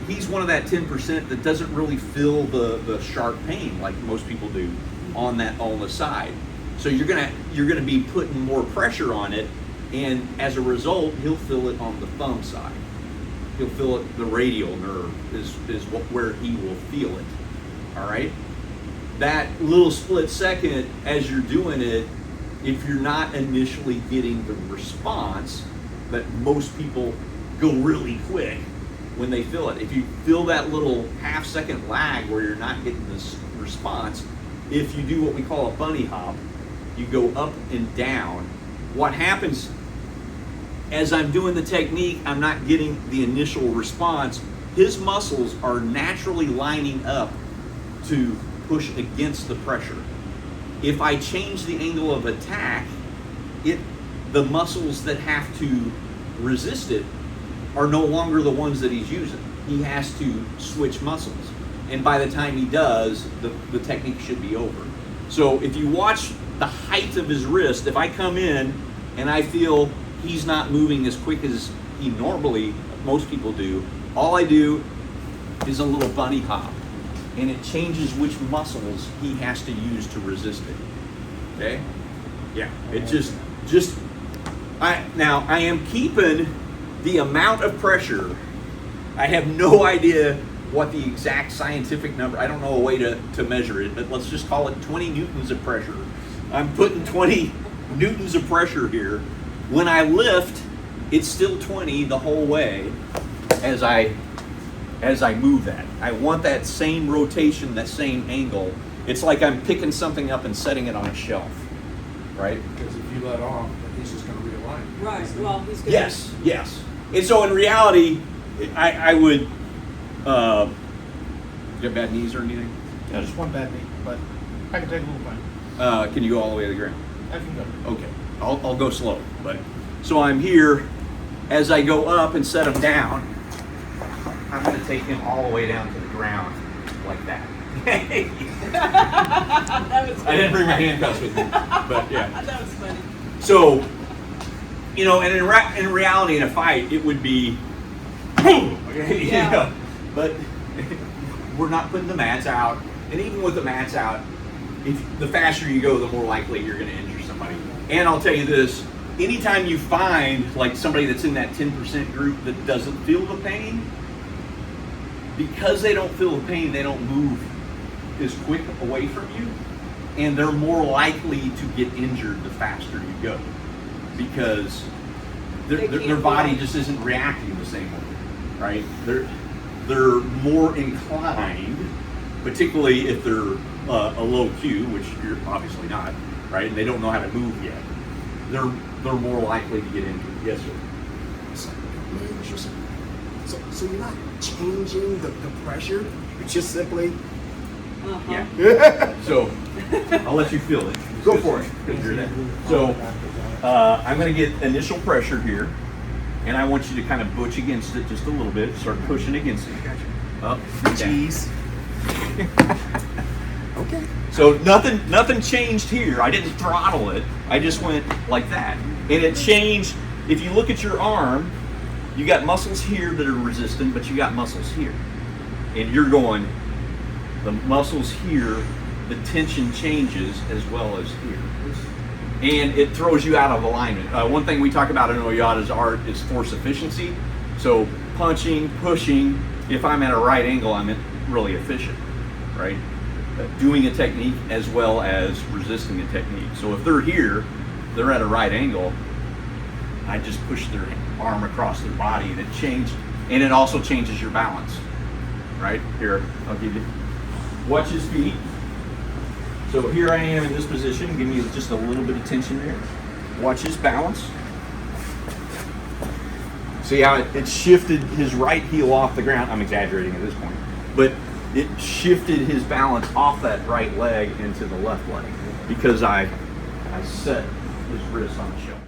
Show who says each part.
Speaker 1: he's one of that 10% that doesn't really feel the sharp pain like most people do on the side. So you're gonna be putting more pressure on it, and as a result, he'll feel it on the thumb side. He'll feel it. The radial nerve is where he will feel it. All right. That little split second as you're doing it, if you're not initially getting the response, that most people go really quick when they feel it. If you feel that little half-second lag where you're not getting this response, if you do what we call a bunny hop, you go up and down. What happens as I'm doing the technique, I'm not getting the initial response. His muscles are naturally lining up to push against the pressure. If I change the angle of attack, the muscles that have to resist it are no longer the ones that he's using. He has to switch muscles. And by the time he does, the technique should be over. So if you watch the height of his wrist, if I come in and I feel he's not moving as quick as he normally, most people do, all I do is a little bunny hop. And it changes which muscles he has to use to resist it. Okay? Yeah, it now I am keeping the amount of pressure. I have no idea what the exact scientific number, I don't know a way to measure it, but let's just call it 20 newtons of pressure. I'm putting 20 newtons of pressure here. When I lift, it's still 20 the whole way as I move that. I want that same rotation, that same angle. It's like I'm picking something up and setting it on a shelf, right?
Speaker 2: Because if you let off, he's just going to realign.
Speaker 3: Right, well, he's going to...
Speaker 1: Yes. And so in reality, I would, you have bad knees or anything?
Speaker 4: Yeah, just one bad knee, but I can take a little time.
Speaker 1: Can you go all the way to the ground?
Speaker 4: I can go.
Speaker 1: Okay, I'll go slow. But so I'm here, as I go up and set him down, I'm going to take him all the way down to the ground like that.
Speaker 3: That was funny.
Speaker 1: I didn't bring my handcuffs with me, but yeah.
Speaker 3: That was funny.
Speaker 1: So, and in reality, in a fight, it would be boom. Okay,
Speaker 3: Yeah.
Speaker 1: But we're not putting the mats out, and even with the mats out, the faster you go, the more likely you're going to injure somebody. And I'll tell you this: anytime you find like somebody that's in that 10% group that doesn't feel the pain, because they don't feel the pain, they don't move as quick away from you, and they're more likely to get injured the faster you go, because their body just isn't reacting the same way, right? They're more inclined, particularly if they're a low Q, which you're obviously not, right? And they don't know how to move yet. They're more likely to get injured. Yes, sir.
Speaker 5: So you're not changing the pressure, you're just simply...
Speaker 3: Uh-huh.
Speaker 1: Yeah. So I'll let you feel it. Go for it. So I'm going to get initial pressure here, and I want you to kind of butch against it just a little bit. Start pushing against it. Up.
Speaker 5: Jeez. Okay.
Speaker 1: So nothing changed here. I didn't throttle it. I just went like that, and it changed. If you look at your arm, you got muscles here that are resistant, but you got muscles here, and you're going. The muscles here, the tension changes as well as here. And it throws you out of alignment. One thing we talk about in Oyata's art is force efficiency. So punching, pushing, if I'm at a right angle, I'm really efficient, right? Doing a technique as well as resisting a technique. So if they're here, they're at a right angle, I just push their arm across their body and it changed. And it also changes your balance, right? Here, I'll give you. Watch his feet. So here I am in this position. Give me just a little bit of tension there. Watch his balance. See how it shifted his right heel off the ground. I'm exaggerating at this point. But it shifted his balance off that right leg into the left leg because I set his wrist on the shelf.